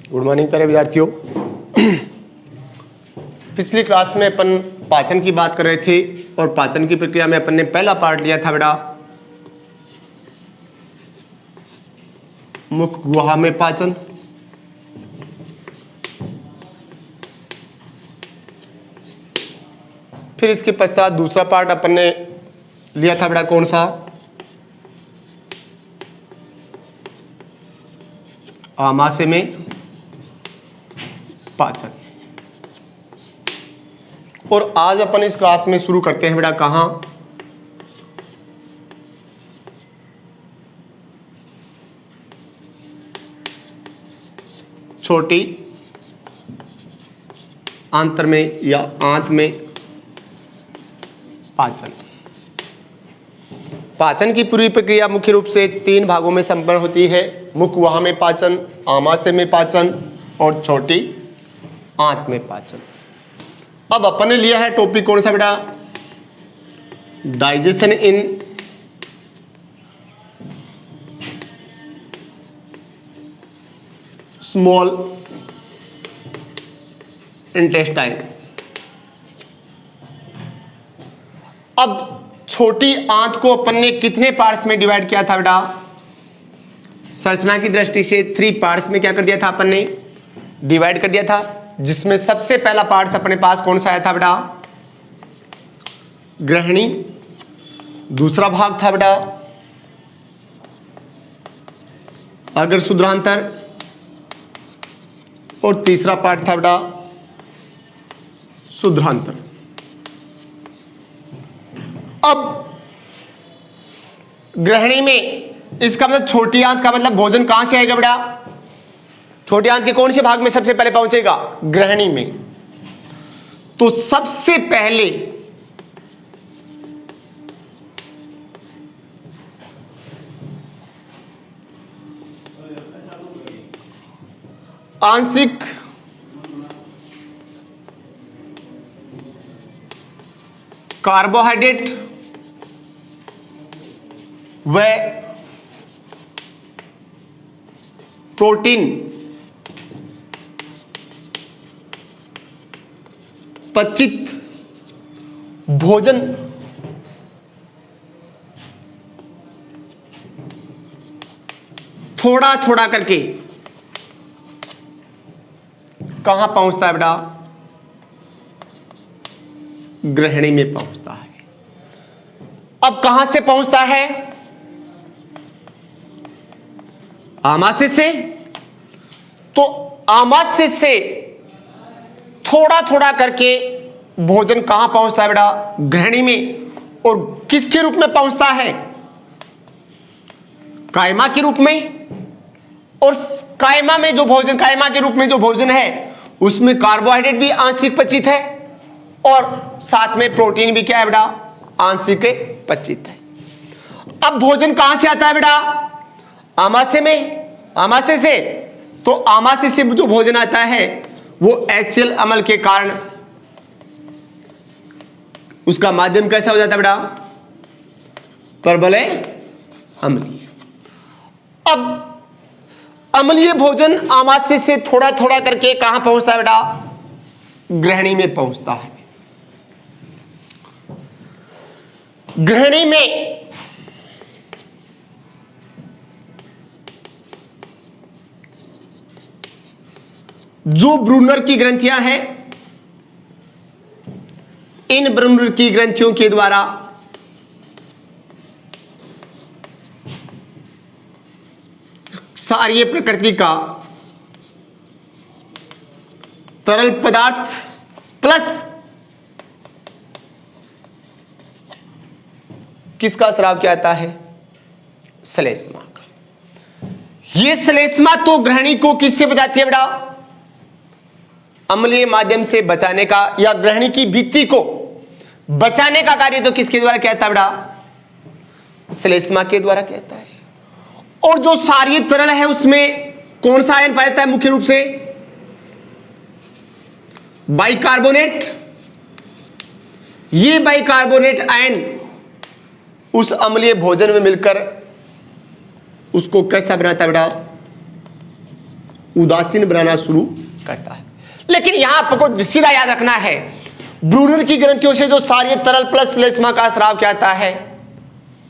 Good morning प्यारे विद्यार्थियों। पिछली क्लास में अपन पाचन की बात कर रहे थे और पाचन की प्रक्रिया में अपन ने पहला पार्ट लिया था बेटा मुख गुहा में पाचन। फिर इसके पश्चात दूसरा पार्ट अपन ने लिया था बेटा कौन सा, आमाशय में पाचन। और आज अपन इस क्लास में शुरू करते हैं बेटा कहां, छोटी आंत्र में या आंत में पाचन। पाचन की पूरी प्रक्रिया मुख्य रूप से 3 भागों में संपन्न होती है, मुख गुहा में पाचन, आमाशय में पाचन और छोटी आंत में पाचन। अब अपन ने लिया है टॉपिक कौन सा बेटा, डाइजेशन इन स्मॉल इंटेस्टाइन। अब छोटी आंत को अपन ने कितने पार्ट्स में डिवाइड किया था बेटा, संरचना की दृष्टि से 3 पार्ट्स में क्या कर दिया था अपन ने, डिवाइड कर दिया था, जिसमें सबसे पहला पार्ट अपने पास कौन सा आया था बेटा, ग्रहणी। दूसरा भाग था बेटा अग्र शुद्रांतर और तीसरा पार्ट था बेटा शुद्रांतर। अब ग्रहणी में इसका मतलब छोटी आंत का मतलब भोजन कहां से आएगा बेटा, छोटी आंत के कौन से भाग में सबसे पहले पहुंचेगा, ग्रहणी में। तो सबसे पहले आंशिक कार्बोहाइड्रेट व प्रोटीन पचित भोजन थोड़ा थोड़ा करके कहां पहुंचता है बेटा, ग्रहणी में पहुंचता है। अब कहां से पहुंचता है, आमाशय से। तो आमाशय से थोड़ा थोड़ा करके भोजन कहां पहुंचता है बेटा, ग्रहणी में। और किसके रूप में पहुंचता है, कायमा के रूप में। और कायमा में जो भोजन, कायमा के रूप में जो भोजन है उसमें कार्बोहाइड्रेट भी आंशिक पचित है और साथ में प्रोटीन भी क्या है बेटा, आंशिक पचित है। अब भोजन कहां से आता है बेटा, आमाशय में, आमाशय से। तो आमाशय से जो भोजन आता है वो HCl अम्ल के कारण उसका माध्यम कैसा हो जाता है बेटा, परबलय अम्लीय। अब अम्लीय भोजन आमाशय से थोड़ा थोड़ा करके कहां पहुंचता है बेटा, ग्रहणी में पहुंचता है। ग्रहणी में जो ब्रूनर की ग्रंथियां हैं, इन ब्रूनर की ग्रंथियों के द्वारा सारी प्रकृति का तरल पदार्थ प्लस किसका स्राव किया जाता है, श्लेष्मा का। ये श्लेष्मा तो ग्रहणी को किससे बचाती है बेटा, अम्लीय माध्यम से बचाने का, या ग्रहणी की भित्ति को बचाने का कार्य तो किसके द्वारा कहता है बेटा, श्लेष्मा के द्वारा कहता है। और जो सारी तरल है उसमें कौन सा आयन पाया जाता है, मुख्य रूप से बाइकार्बोनेट। ये बाइकार्बोनेट आयन उस अम्लीय भोजन में मिलकर उसको कैसा बनाता है बेटा, उदासीन बनाना शुरू करता है। लेकिन यहां आपको सीधा याद रखना है, ब्रूनर की ग्रंथियों से जो सारी तरल प्लस श्लेष्मा का स्राव क्या आता है,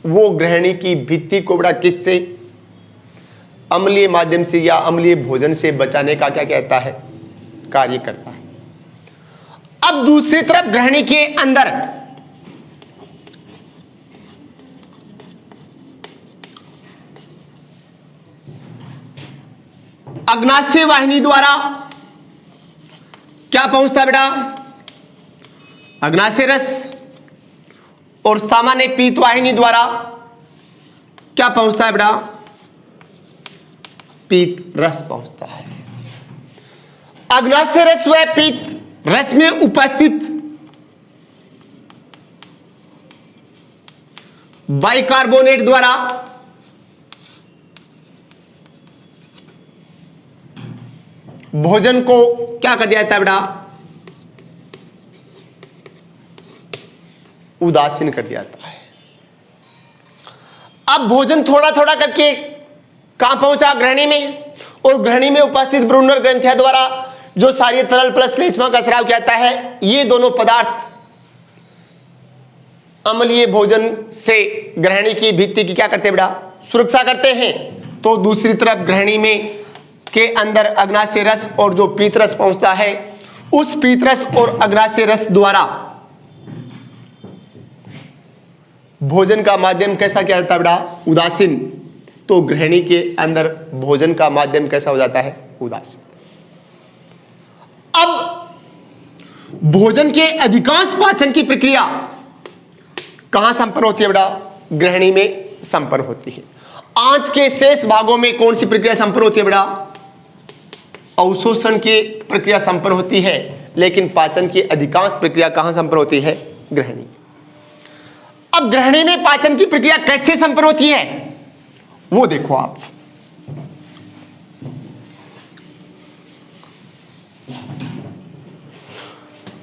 वो ग्रहणी की भित्ति को बड़ा किससे, अम्लीय माध्यम से या अम्लीय भोजन से बचाने का क्या कहता है, कार्य करता है। अब दूसरी तरफ ग्रहणी के अंदर अग्नाशय वाहिनी द्वारा क्या पहुंचता है बेटा, अग्नाशय रस, और सामान्य पीत वाहिनी द्वारा क्या पहुंचता है बेटा, पीत रस पहुंचता है। अग्नाशय रस व पीत रस में उपस्थित बाइकार्बोनेट द्वारा भोजन को क्या कर दिया जाता है बेटा, उदासीन कर दिया जाता है। अब भोजन थोड़ा थोड़ा करके कहां पहुंचा, ग्रहणी में, और ग्रहणी में उपस्थित ब्रूनर ग्रंथियां द्वारा जो सारी तरल प्लस श्लेष्मा का स्राव क्या आता है, ये दोनों पदार्थ अम्लीय भोजन से ग्रहणी की भित्ति की क्या करते हैं बेटा, सुरक्षा करते हैं। तो दूसरी तरफ ग्रहणी में के अंदर अग्नाशय रस और जो पीत रस पहुंचता है, उस पीत रस और अग्नाशय रस द्वारा भोजन का माध्यम कैसा क्या जाता है बेटा, उदासीन। तो ग्रहणी के अंदर भोजन का माध्यम कैसा हो जाता है, उदासीन। अब भोजन के अधिकांश पाचन की प्रक्रिया कहां संपन्न होती है बेटा, ग्रहणी में संपन्न होती है। आंत के शेष भागों में कौन सी प्रक्रिया संपन्न होती है बेटा, अवशोषण की प्रक्रिया संपन्न होती है। लेकिन पाचन की अधिकांश प्रक्रिया कहां संपन्न होती है, ग्रहणी। अब ग्रहणी में पाचन की प्रक्रिया कैसे संपन्न होती है, वो देखो आप।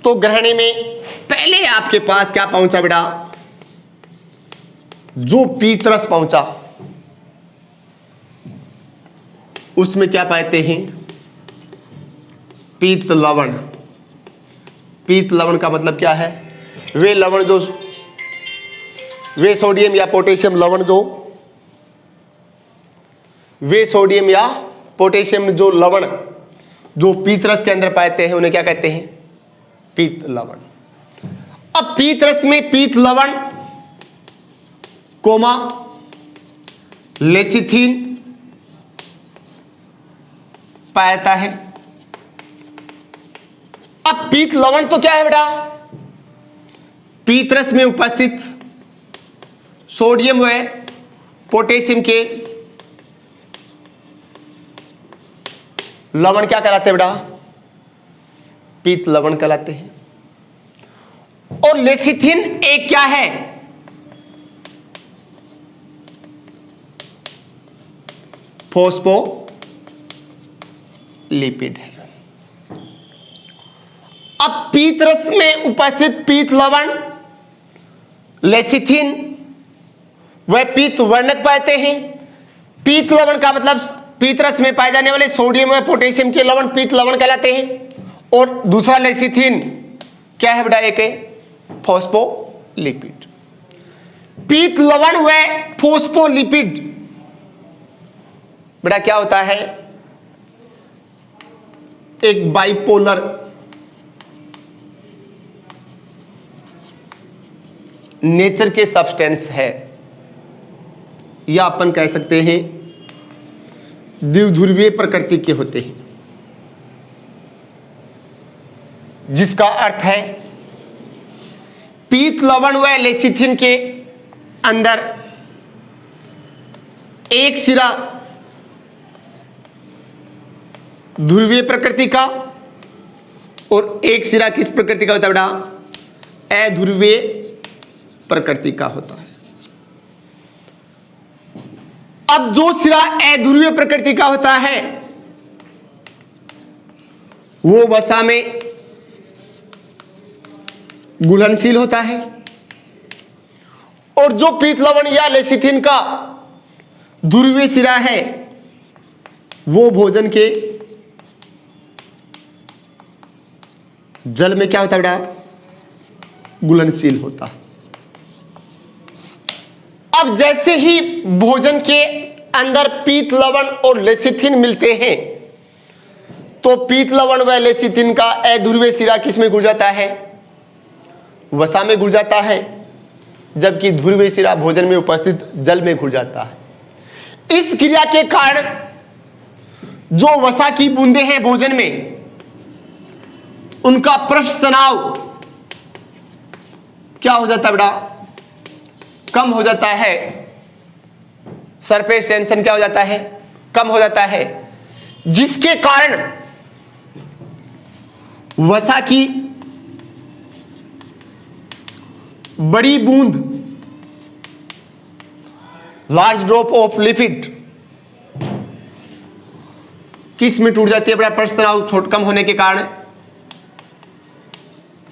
तो ग्रहणी में पहले आपके पास क्या पहुंचा बेटा, जो पीत रस पहुंचा उसमें क्या पाते हैं, पीत लवण। पीत लवण का मतलब क्या है, वे लवण जो, वे सोडियम या पोटेशियम लवण जो, वे सोडियम या पोटेशियम जो लवण जो पीत रस के अंदर पाते हैं उन्हें क्या कहते हैं, पीत लवण। अब पीत रस में पीत लवण कोमा लेसिथिन पाया जाता है। अब पीत लवण तो क्या है बेटा, पीत रस में उपस्थित सोडियम व पोटेशियम के लवण क्या कहलाते हैं बेटा, पीत लवण कहलाते हैं। और लेसिथिन एक क्या है, फोस्फोलिपिड है। अब पीत रस में उपस्थित पीत लवण लेसिथिन वह पीत वर्णक पाते हैं। पीत लवण का मतलब पीत रस में पाए जाने वाले सोडियम व पोटेशियम के लवण पीत लवण कहलाते हैं। और दूसरा लेसिथिन क्या है बेटा, एक है फोस्फोलिपिड। पीत लवण व फोस्फोलिपिड बेटा क्या होता है, एक बाइपोलर नेचर के सब्सटेंस है, या अपन कह सकते हैं द्विध्रुवीय प्रकृति के होते हैं, जिसका अर्थ है पीत लवण व लेसिथिन के अंदर एक सिरा ध्रुवीय प्रकृति का और एक सिरा किस प्रकृति का होता है बेटा, अध्रुवीय प्रकृति का होता है। अब जो सिरा अध्रुवीय प्रकृति का होता है वो वसा में घुलनशील होता है, और जो पीत लवण या लेसिथिन का ध्रुवीय सिरा है वो भोजन के जल में क्या होता है बेटा, घुलनशील होता है। अब जैसे ही भोजन के अंदर पीत लवण और लेसिथिन मिलते हैं तो पीत लवण व लेसिथिन का अध्रुवीय सिरा किस में घुल जाता है, वसा में घुल जाता है, जबकि ध्रुवीय सिरा भोजन में उपस्थित जल में घुल जाता है। इस क्रिया के कारण जो वसा की बूंदें हैं भोजन में, उनका पृष्ठ तनाव क्या हो जाता है बेटा, कम हो जाता है। सरफेस टेंशन क्या हो जाता है, कम हो जाता है, जिसके कारण वसा की बड़ी बूंद, लार्ज ड्रॉप ऑफ लिपिड किस में टूट जाती है बेटा, पृष्ठ तनाव कम होने के कारण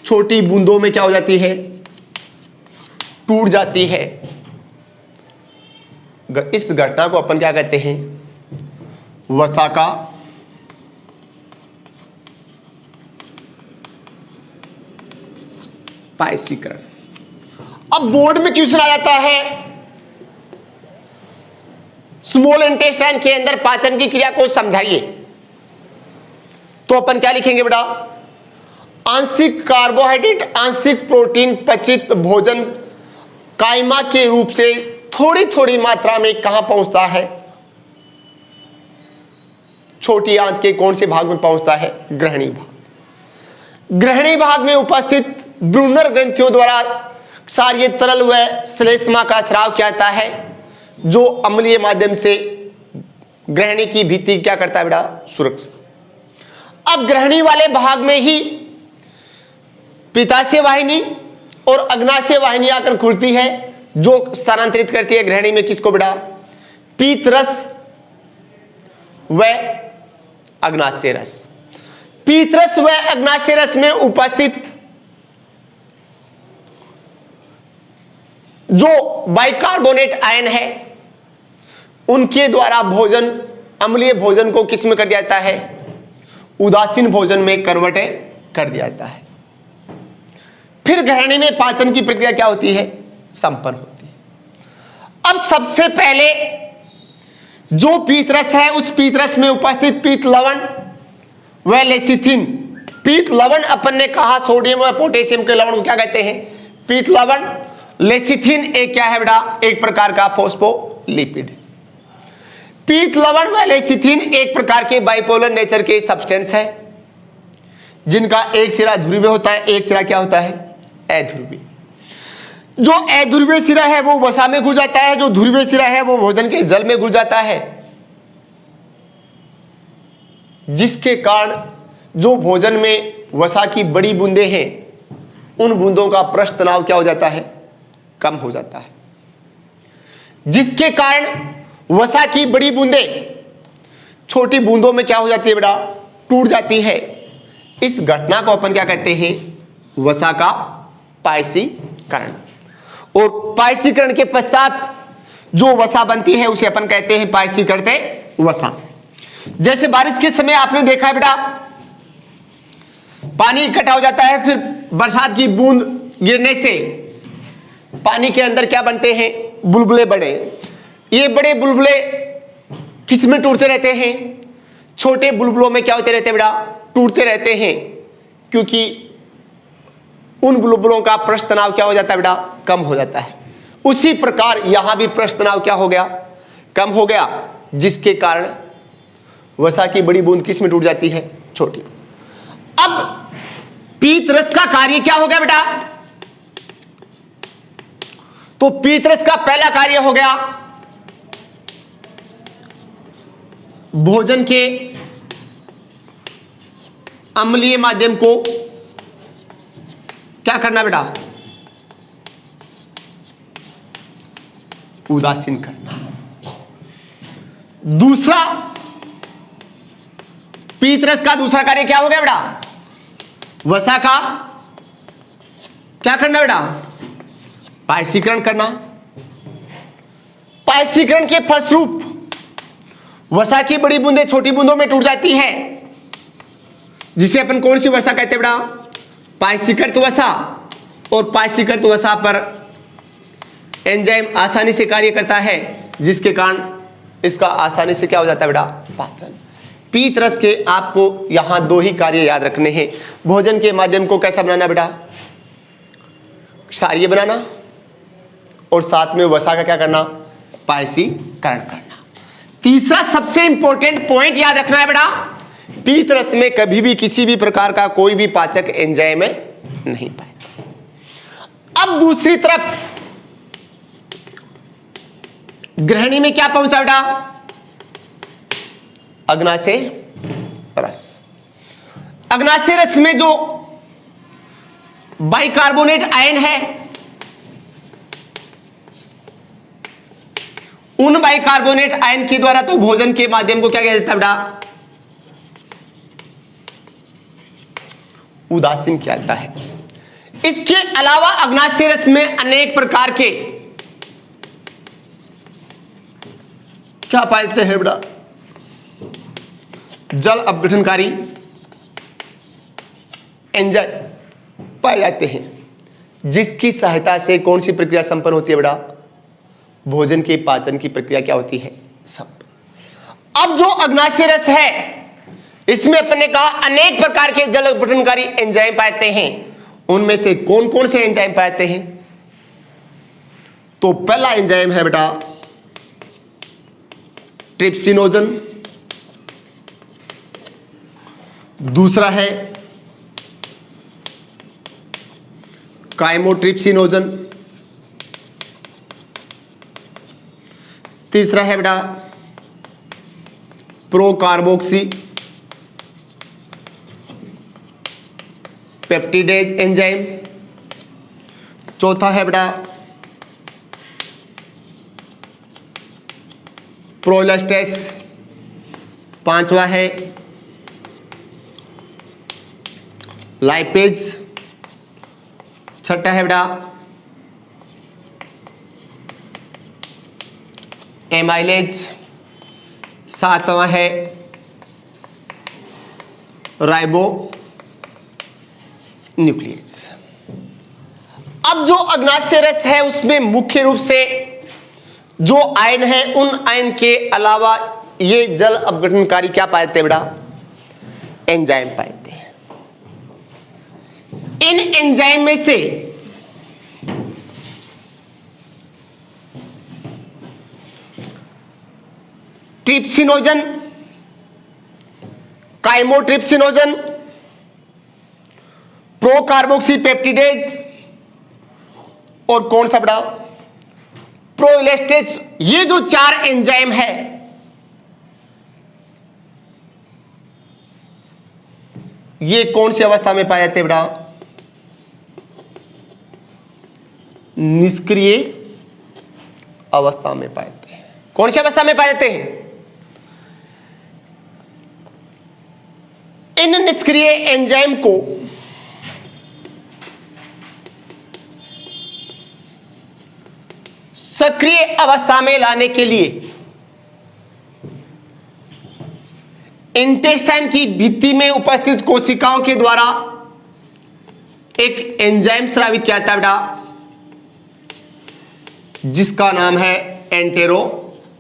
छोटी बूंदों में क्या हो जाती है, टूट जाती है। इस घटना को अपन क्या कहते हैं, वसा का पायसीकरण। अब बोर्ड में क्वेश्चन आ जाता है स्मॉल इंटेस्टाइन के अंदर पाचन की क्रिया को समझाइए, तो अपन क्या लिखेंगे बेटा, आंशिक कार्बोहाइड्रेट आंशिक प्रोटीन पचित भोजन कायमा के रूप से थोड़ी थोड़ी मात्रा में कहां पहुंचता है, छोटी आंत के कौन से भाग में पहुंचता है, ग्रहणी भाग। ग्रहणी भाग में उपस्थित ब्रूनर ग्रंथियों द्वारा क्षारीय तरल व श्लेष्मा का स्राव क्या होता है, जो अम्लीय माध्यम से ग्रहणी की भित्ति क्या करता है बेटा, सुरक्षा। अब ग्रहणी वाले भाग में ही पित्ताशय वाहिनी और अग्नाशय वाहिनी आकर खुलती है, जो स्थानांतरित करती है ग्रहणी में किसको बेटा, पीत रस व अग्नाशय रस। पीत रस व अग्नाशय रस में उपस्थित जो बाइकार्बोनेट आयन है, उनके द्वारा भोजन, अम्लीय भोजन को किस में कर दिया जाता है, उदासीन भोजन में कन्वर्ट कर दिया जाता है। फिर ग्रहणी में पाचन की प्रक्रिया क्या होती है, संपन्न होती है। अब सबसे पहले जो पीत रस है, उस पीत रस में उपस्थित पीत लवण व लेसिथिन, पीत लवण अपन ने कहा सोडियम व पोटेशियम के लवण को क्या कहते हैं, पीत लवण। लेसिथिन एक क्या है बेटा, एक प्रकार का फॉस्फोलिपिड। पीत लवण व लेसिथिन एक प्रकार के बाइपोलर नेचर के सब्सटेंस है, जिनका एक सिरा ध्रुवीय होता है, एक सिरा क्या होता है, अध्रुवीय। जो अध्रुवीय सिरा है वो वसा में घुल जाता है, जो ध्रुवीय सिरा है वो भोजन के जल में घुल जाता है, जिसके कारण जो भोजन में वसा की बड़ी बूंदें हैं, उन बूंदों का पृष्ठ तनाव क्या हो जाता है, कम हो जाता है, जिसके कारण वसा की बड़ी बूंदें छोटी बूंदों में क्या हो जाती है बेटा, टूट जाती है। इस घटना को अपन क्या कहते हैं, वसा का पायसीकरण। और पायसीकरण के पश्चात जो वसा बनती है उसे अपन कहते हैं पायसीकृत वसा। जैसे बारिश के समय आपने देखा है बेटा, पानी इकट्ठा हो जाता है, फिर बरसात की बूंद गिरने से पानी के अंदर क्या बनते हैं, बुलबुले बने। ये बड़े बुलबुले किस में टूटते रहते हैं, छोटे बुलबुलों में क्या होते रहते हैं बेटा, टूटते रहते हैं, क्योंकि उन बुलबुलों का पृष्ठ तनाव क्या हो जाता है बेटा, कम हो जाता है। उसी प्रकार यहां भी पृष्ठ तनाव क्या हो गया, कम हो गया, जिसके कारण वसा की बड़ी बूंद किस में टूट जाती है, छोटी। अब पीत रस का कार्य क्या हो गया बेटा, तो पीत रस का पहला कार्य हो गया भोजन के अम्लीय माध्यम को क्या करना बेटा, उदासीन करना। दूसरा पीत रस का दूसरा कार्य क्या हो गया बेटा, वसा का क्या करना बेटा, पायसीकरण करना। पायसीकरण के फलस्वरूप वसा की बड़ी बूंदें छोटी बूंदों में टूट जाती है, जिसे अपन कौन सी वसा कहते हैं बेटा, पायसीकृत वसा और पायसीकृत वसा पर एंजाइम आसानी से कार्य करता है, जिसके कारण इसका आसानी से क्या हो जाता है बेटा, पाचन। पीत रस के आपको यहां दो ही कार्य याद रखने हैं। भोजन के माध्यम को कैसा बनाना बेटा, क्षारीय बनाना, और साथ में वसा का क्या करना, पायसीकरण करना। तीसरा सबसे इंपॉर्टेंट पॉइंट याद रखना है बेटा, पीत रस में कभी भी किसी भी प्रकार का कोई भी पाचक एंजाइम नहीं पाएगा। अब दूसरी तरफ ग्रहणी में क्या पहुंचा बेटा, अग्नाशय रस। अग्नाशय रस में जो बाइकार्बोनेट आयन है, उन बाइकार्बोनेट आयन के द्वारा तो भोजन के माध्यम को क्या किया जाता है बेटा, उदासीन किया जाता है। इसके अलावा अग्नाशय रस में अनेक प्रकार के क्या पाए जाते हैं बेटा, जल अपघटनकारी एंजाइम पाए जाते हैं, जिसकी सहायता से कौन सी प्रक्रिया संपन्न होती है बेटा, भोजन के पाचन की प्रक्रिया क्या होती है, संपन्न। अब जो अग्नाशय रस है, इसमें अपने कहा अनेक प्रकार के जल अपघटनकारी एंजाइम पाते हैं। उनमें से कौन कौन से एंजाइम पाते हैं, तो पहला एंजाइम है बेटा ट्रिप्सिनोजन, दूसरा है काइमोट्रिप्सिनोजन, तीसरा है बेटा प्रोकार्बोक्सी पेप्टिडेज एंजाइम, चौथा है बेटा प्रोलेस्टेस, पांचवा है लाइपेज, छठा है बेटा एमाइलेज, सातवां है राइबो न्यूक्लियस। अब जो अग्नाशय रस है उसमें मुख्य रूप से जो आयन है, उन आयन के अलावा ये जल अपघटनकारी क्या पाते हैं बेटा, एंजाइम पाते हैं। इन एंजाइम में से ट्रिप्सिनोजन, काइमोट्रिप्सिनोजन, प्रोकार्बोक्सी पेप्टिडेज और कौन सा बेटा प्रोइलेस्टेज, ये जो चार एंजाइम है, ये कौन सी अवस्था में पाए जाते हैं बेटा, निष्क्रिय अवस्था में पाए जाते हैं। कौन सी अवस्था में पाए जाते हैं, इन निष्क्रिय एंजाइम को सक्रिय अवस्था में लाने के लिए इंटेस्टाइन की भित्ति में उपस्थित कोशिकाओं के द्वारा एक एंजाइम स्रावित किया जाता है बेटा, जिसका नाम है एंटेरोकाइनेज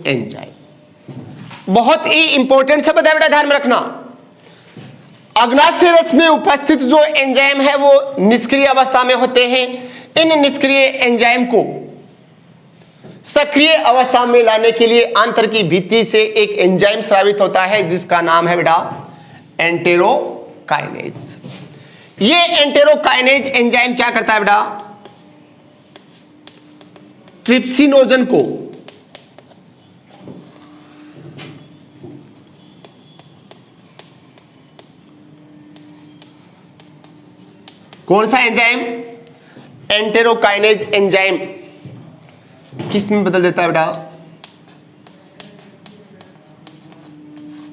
एंजाइम। बहुत ही इंपॉर्टेंट शब्द है बेटा, ध्यान में रखना। अग्नाशय रस में उपस्थित जो एंजाइम है वो निष्क्रिय अवस्था में होते हैं। इन निष्क्रिय एंजाइम को सक्रिय अवस्था में लाने के लिए आंतर की भित्ति से एक एंजाइम स्रावित होता है, जिसका नाम है बेटा एंटेरोकाइनेज। ये एंटेरोकाइनेज एंजाइम क्या करता है बेटा, ट्रिप्सिनोजन को कौन सा एंजाइम, एंटेरोकाइनेज एंजाइम किस में बदल देता है बेटा,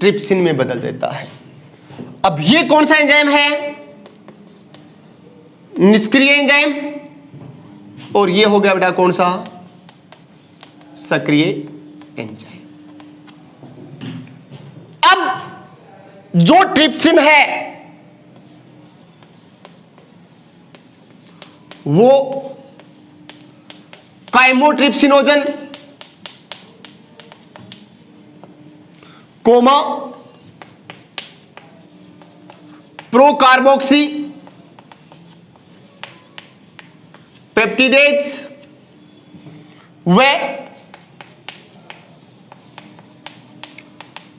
ट्रिप्सिन में बदल देता है। अब ये कौन सा एंजाइम है, निष्क्रिय एंजाइम, और ये हो गया बेटा कौन सा, सक्रिय एंजाइम। अब जो ट्रिप्सिन है वो काइमोट्रिप्सिनोजन कोमा प्रोकार्बोक्सी पेप्टिडेज व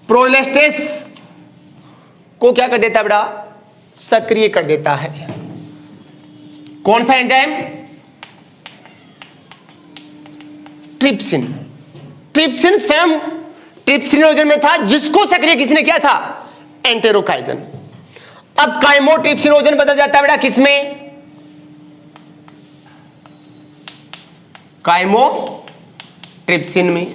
प्रोलेस्टेस को क्या कर देता है बेटा? सक्रिय कर देता है। कौन सा एंजाइम? ट्रिप्सिन। ट्रिप्सिन स्वयं ट्रिप्सिनोजन में था, जिसको सक्रिय किसने किया था? एंटेरोकाइजन। अब काइमोट्रिप्सिनोजन बदल जाता है बेटा किसमें? काइमोट्रिप्सिन में।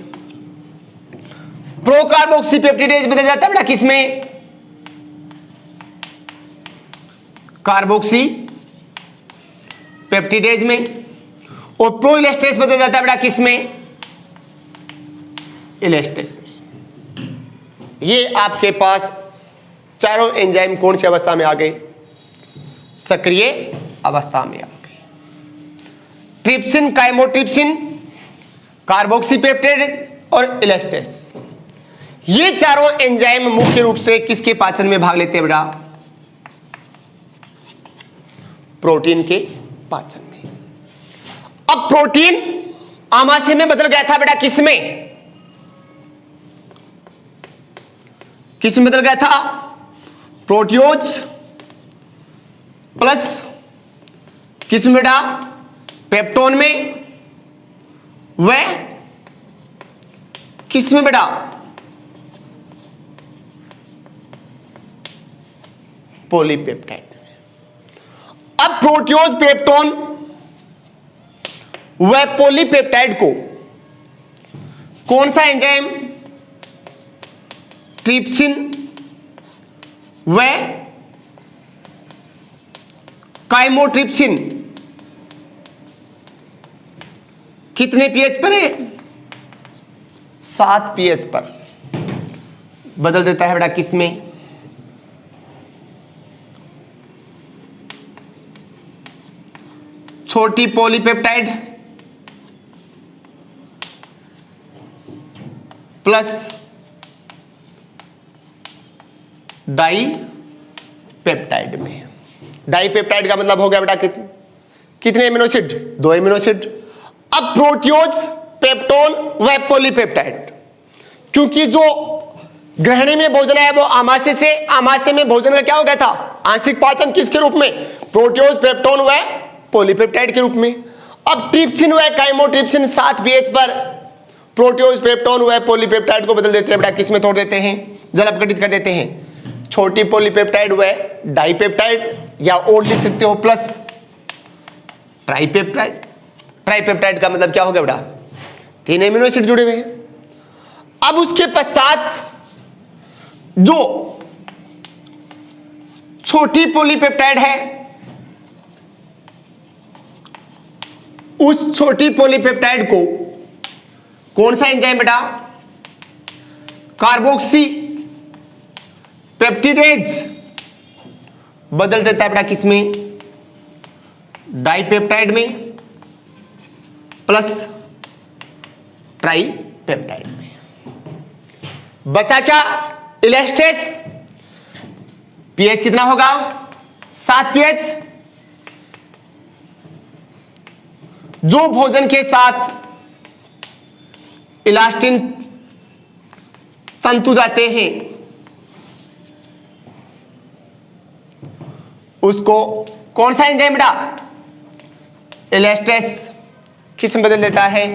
प्रोकार्बोक्सी पेप्टिडेज बदल जाता है बेटा किसमें? कार्बोक्सी पेप्टिडेज में। और प्रोइलेस्टेस बदल जाता है बेटा किसमें? इलेस्टेस में। ये आपके पास चारों एंजाइम कौन सी अवस्था में आ गए? सक्रिय अवस्था में आ गए। ट्रिप्सिन, काइमोट्रिप्सिन, कार्बोक्सी पेप्टिडेज और इलेस्टेस, ये चारों एंजाइम मुख्य रूप से किसके पाचन में भाग लेते हैं बेटा? प्रोटीन के पाचन में। अब प्रोटीन आमाशय में बदल गया था बेटा किसमें? किसमें बदल गया था? प्रोटियोज प्लस किसमें बेटा? पेप्टोन में। व किसमें बेटा? पॉलीपेप्टाइड। अब प्रोटियोज, पेप्टोन व पॉलीपेप्टाइड को कौन सा एंजाइम? ट्रिप्सिन व काइमोट्रिप्सिन कितने पीएच पर है? 7 पीएच पर बदल देता है बेटा किसमें? छोटी पॉलीपेप्टाइड प्लस डाई पेप्टाइड में। डाई पेप्टाइड का मतलब हो गया बेटा कितने एमिनोसिड? 2 एमिनोसिड। अब प्रोटियोज, पेप्टोन व पॉलीपेप्टाइड, क्योंकि जो ग्रहणी में भोजन है वो आमाशय में भोजन का क्या हो गया था? आंशिक पाचन किसके रूप में? प्रोटियोज, पेप्टोन व पॉलीपेप्टाइड के रूप में। अब ट्रिप्सिन व काइमोट्रिप्सिन 7 पीएच पर प्रोटियोज, पेप्टोन व पॉलीपेप्टाइड को बदल देते हैं बेटा किसमें तोड़ देते हैं? जल अपघटित कर देते हैं। छोटी पॉलीपेप्टाइड व डाइपेप्टाइड, या और लिख सकते हो प्लस ट्राइपेप्टाइड। ट्राइपेप्टाइड का मतलब क्या हो गया बेटा? 3 एमिनो एसिड जुड़े हुए हैं। अब उसके पश्चात जो छोटी पॉलीपेप्टाइड है, उस छोटी पॉलीपेप्टाइड को कौन सा एंजाइम बेटा? कार्बोक्सी पेप्टिडेज बदल देता है बेटा किसमें? डाइपेप्टाइड में प्लस ट्राइपेप्टाइड में। बचा क्या? इलेस्टेस। पीएच कितना होगा? 7 पीएच। जो भोजन के साथ इलास्टिन तंतु जाते हैं उसको कौन सा एंजाइम बेटा? इलेस्टेस किस में बदल देता है?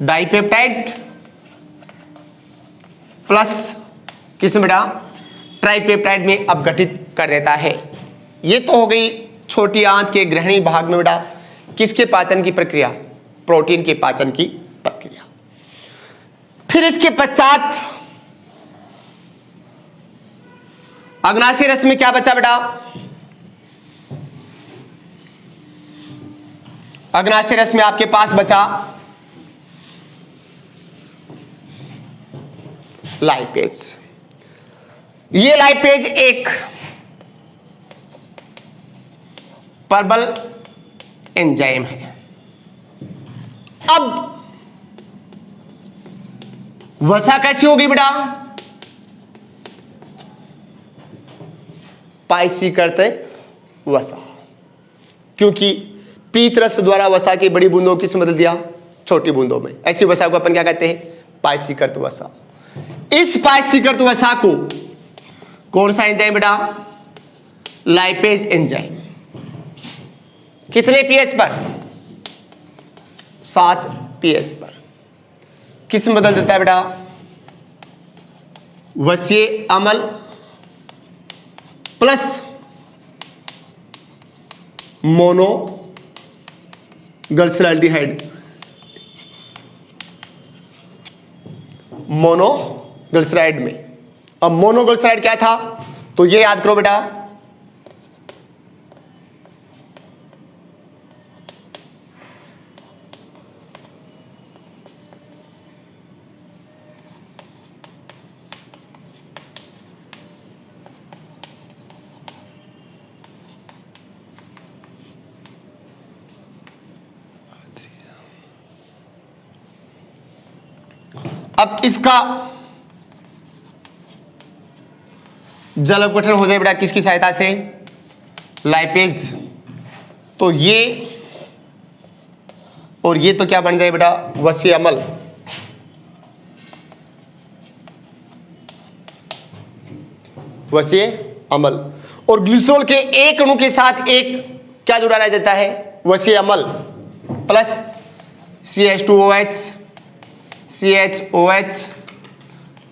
डाइपेप्टाइड प्लस किस में बेटा? ट्राइपेप्टाइड में अपघटित कर देता है। ये तो हो गई छोटी आंत के ग्रहणी भाग में बेटा किसके पाचन की प्रक्रिया? प्रोटीन के पाचन की प्रक्रिया। फिर इसके पश्चात अग्नाशय रस में क्या बचा बेटा? अग्नाशय रस में आपके पास बचा लाइपेज। ये लाइपेज एक परबल एंजाइम है। अब वसा कैसी होगी बेटा? पाइसीकृत वसा, क्योंकि पीत रस द्वारा वसा की बड़ी बूंदों किस बदल दिया? छोटी बूंदों में। ऐसी वसा को अपन क्या कहते हैं? पाइसीकृत वसा। इस पाइसीकृत वसा को कौन सा एंजाइम बेटा? Lipase enzyme. कितने पीएच पर? 7 पीएच पर किस में बदल देता है बेटा? वसीय अम्ल प्लस मोनोग्लिसराल्डिहाइड, मोनोग्लिसराइड में। अब मोनोग्लिसराइड क्या था? तो ये याद करो बेटा, अब इसका जल अपघटन हो जाए बेटा किसकी सहायता से? लाइपेज। तो ये और ये तो क्या बन जाए बेटा? वसीय अम्ल। वसीय अम्ल। और ग्लिसरॉल के एक अणु के साथ एक क्या जुड़ा रह जाता है? वसीय अम्ल प्लस CH2OH, CHOH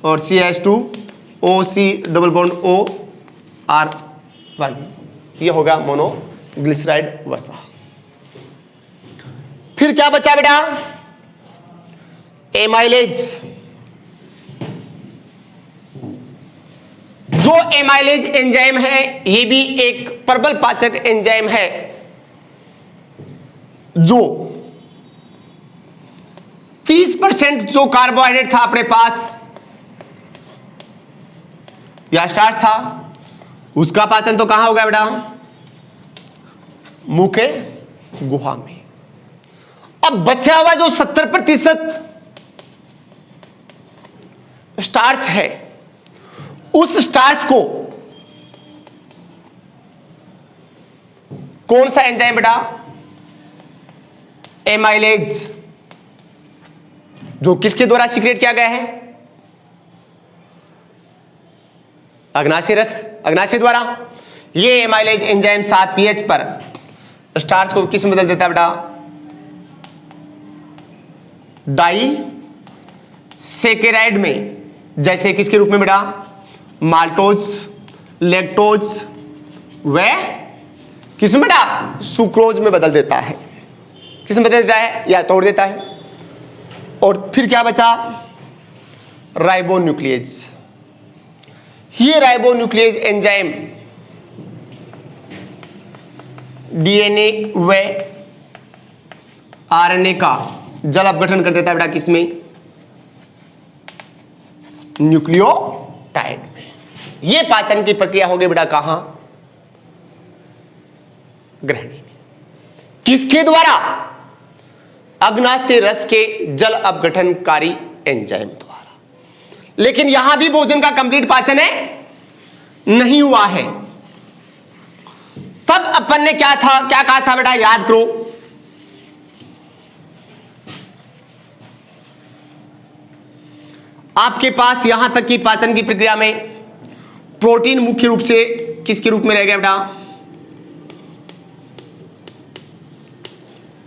और CH2OC डबल बॉन्ड OR1। ये होगा मोनोग्लिसराइड वसा। फिर क्या बचा बेटा? एमाइलेज। जो एमाइलेज एंजाइम है ये भी एक प्रबल पाचक एंजाइम है, जो 30% जो कार्बोहाइड्रेट था अपने पास या स्टार्च था, उसका पाचन तो कहां होगा बेटा? मुख्य गुहा में। अब बचा हुआ जो 70% स्टार्च है, उस स्टार्च को कौन सा एंजाइम बेटा? एमाइलेज, जो किसके द्वारा सीक्रेट किया गया है? अग्नाशय रस, अग्नाशय द्वारा। ये एमाइलेज एंजाइम 7 पीएच पर स्टार्च को किस में बदल देता है बेटा? डाई सेकेराइड में। जैसे किसके रूप में बेटा? माल्टोज, लैक्टोज व किस में बेटा? सुक्रोज में बदल देता है। किस में बदल देता है? या तोड़ देता है। और फिर क्या बचा? राइबोन्यूक्लियेज। ये राइबोन्यूक्लियेज एंजाइम डीएनए व आरएनए का जल अपघटन कर देता है बेटा किसमें? न्यूक्लियोटाइड में। ये पाचन की प्रक्रिया हो गई बेटा कहां? ग्रहणी में। किसके द्वारा? अग्नाशय रस के जल अपघटनकारी एंजाइम द्वारा। लेकिन यहां भी भोजन का कंप्लीट पाचन है नहीं हुआ है। तब अपन ने क्या कहा था बेटा? याद करो, आपके पास यहां तक की पाचन की प्रक्रिया में प्रोटीन मुख्य रूप से किसके रूप में रह गया बेटा?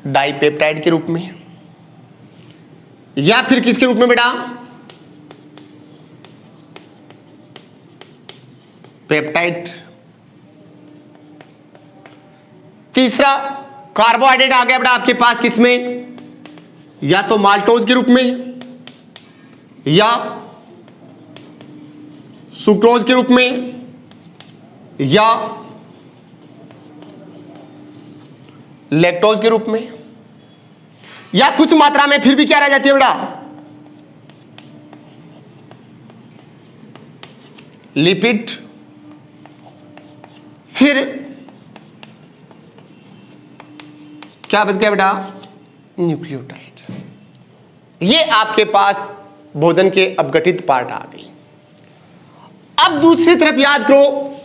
डाइपेप्टाइड के रूप में। या फिर किसके रूप में बेटा? पेप्टाइड। तीसरा कार्बोहाइड्रेट आ गया बेटा आपके पास किसमें? या तो माल्टोज के रूप में, या सुक्रोज के रूप में, या लैक्टोज के रूप में, या कुछ मात्रा में फिर भी क्या रह जाती है बेटा? लिपिड। फिर क्या बच गया बेटा? न्यूक्लियोटाइड। ये आपके पास भोजन के अपघटित पार्ट आ गई। अब दूसरी तरफ याद करो,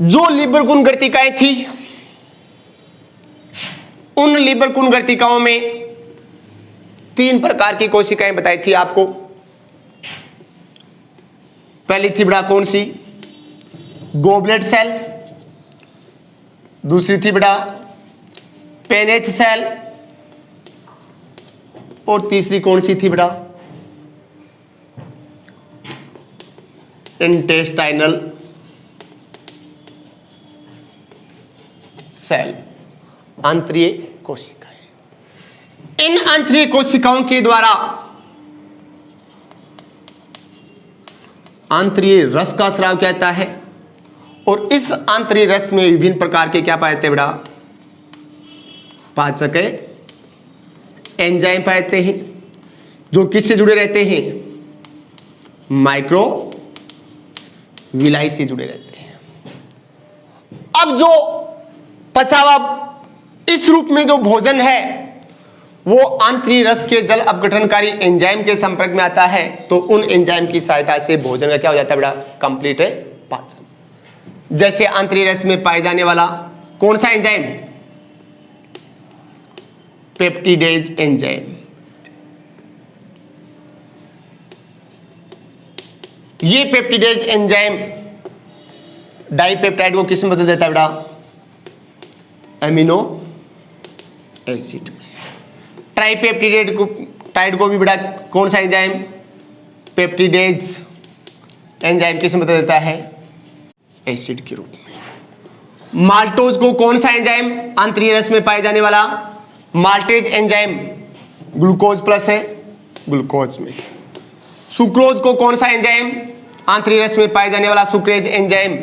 जो लीबर गुण गतिकाएं थी, उन लीबर गुण गतिकाओं में 3 प्रकार की कोशिकाएं बताई थी आपको। पहली थी बेटा कौन सी? Goblet cell. दूसरी थी बेटा पेनेथ सेल। और तीसरी कौन सी थी बेटा? इंटेस्टाइनल सेल, आंतरीय कोशिकाएं। इन आंतरीय कोशिकाओं के द्वारा आंतरीय रस का स्राव किया जाता है और इस आंतरीय रस में विभिन्न प्रकार के क्या पाए जाते हैं बेटा? पाचक एंजाइम पाए जाते हैं, जो किससे जुड़े रहते हैं? माइक्रो विलाई से जुड़े रहते हैं। अब जो पचा हुआ इस रूप में जो भोजन है वो आंतरीय रस के जल अपघटनकारी एंजाइम के संपर्क में आता है, तो उन एंजाइम की सहायता से भोजन का क्या हो जाता है बेटा? कंप्लीट पाचन। जैसे आंतरीय रस में पाए जाने वाला कौन सा एंजाइम? Peptidase enzyme. ये पेप्टिडेज एंजाइम डाइपेप्टाइड को किस में बदल देता है बेटा? Amino acid. ट्राइपेप्टिडेज को भी बेटा कौन सा एंजाइम? पेप्टिडेज एंजाइम किस में बदल देता है? एसिड के रूप में। माल्टोज को कौन सा एंजाइम आंतरीय रस में पाए जाने वाला? माल्टेज एंजाइम, ग्लूकोज प्लस है ग्लूकोज में। सुक्रोज को कौन सा एंजाइम आंतरीय रस में पाए जाने वाला? सुक्रेज एंजाइम,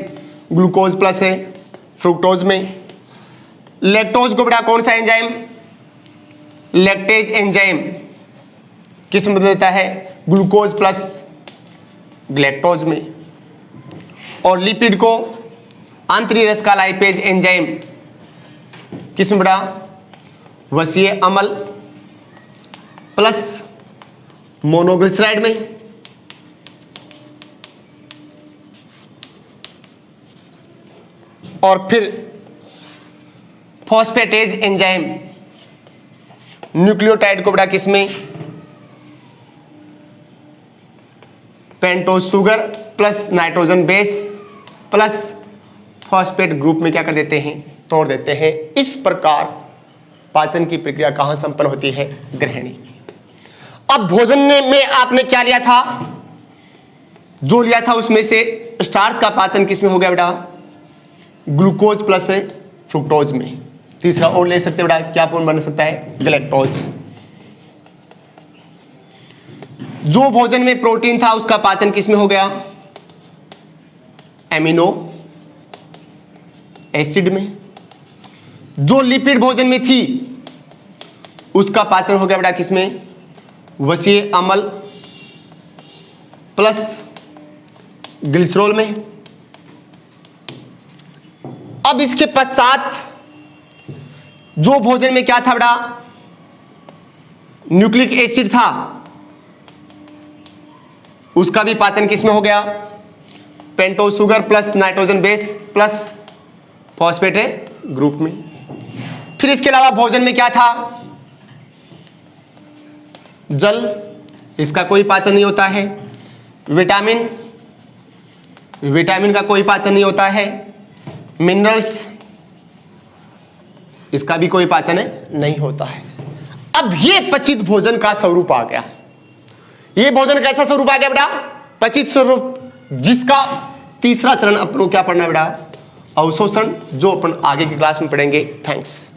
ग्लूकोज प्लस है फ्रुक्टोज में। लैक्टोज को बेटा कौन सा एंजाइम? लैक्टेज एंजाइम किस में बदल देता है? ग्लूकोज प्लस ग्लैक्टोज में। और लिपिड को आंतरीय रस का लाइपेज एंजाइम किस में बेटा? वसीय अम्ल प्लस मोनोग्लिसराइड में। और फिर फॉस्फेटेज एंजाइम न्यूक्लियोटाइड को बेटा किसमें? Pentose sugar plus nitrogen base plus phosphate group में क्या कर देते हैं? तोड़ देते हैं। इस प्रकार पाचन की प्रक्रिया कहां संपन्न होती है? ग्रहणी। अब भोजन में आपने क्या लिया था? जो लिया था उसमें से स्टार्च का पाचन किसमें हो गया बेटा? ग्लूकोज प्लस फ्रुक्टोज में। तीसरा और ले सकते बेटा, क्या फॉर्म बन सकता है? ग्लैक्टोज। जो भोजन में प्रोटीन था उसका पाचन किसमें हो गया? एमिनो एसिड में। जो लिपिड भोजन में थी उसका पाचन हो गया बेटा किसमें? वसीय अम्ल प्लस ग्लिसरॉल में। अब इसके पश्चात जो भोजन में क्या था बेटा? न्यूक्लिक एसिड था, उसका भी पाचन किसमें हो गया? Pentose sugar plus nitrogen base plus phosphate group में। फिर इसके अलावा भोजन में क्या था? जल, इसका कोई पाचन नहीं होता है। विटामिन, विटामिन का कोई पाचन नहीं होता है। मिनरल्स, इसका भी कोई पाचन नहीं होता है। अब ये पचित भोजन का स्वरूप आ गया। ये भोजन कैसा स्वरूप आ गया बेटा? पचित स्वरूप, जिसका तीसरा चरण अपन को क्या पढ़ना बेटा? अवशोषण, जो अपन आगे की क्लास में पढ़ेंगे। थैंक्स।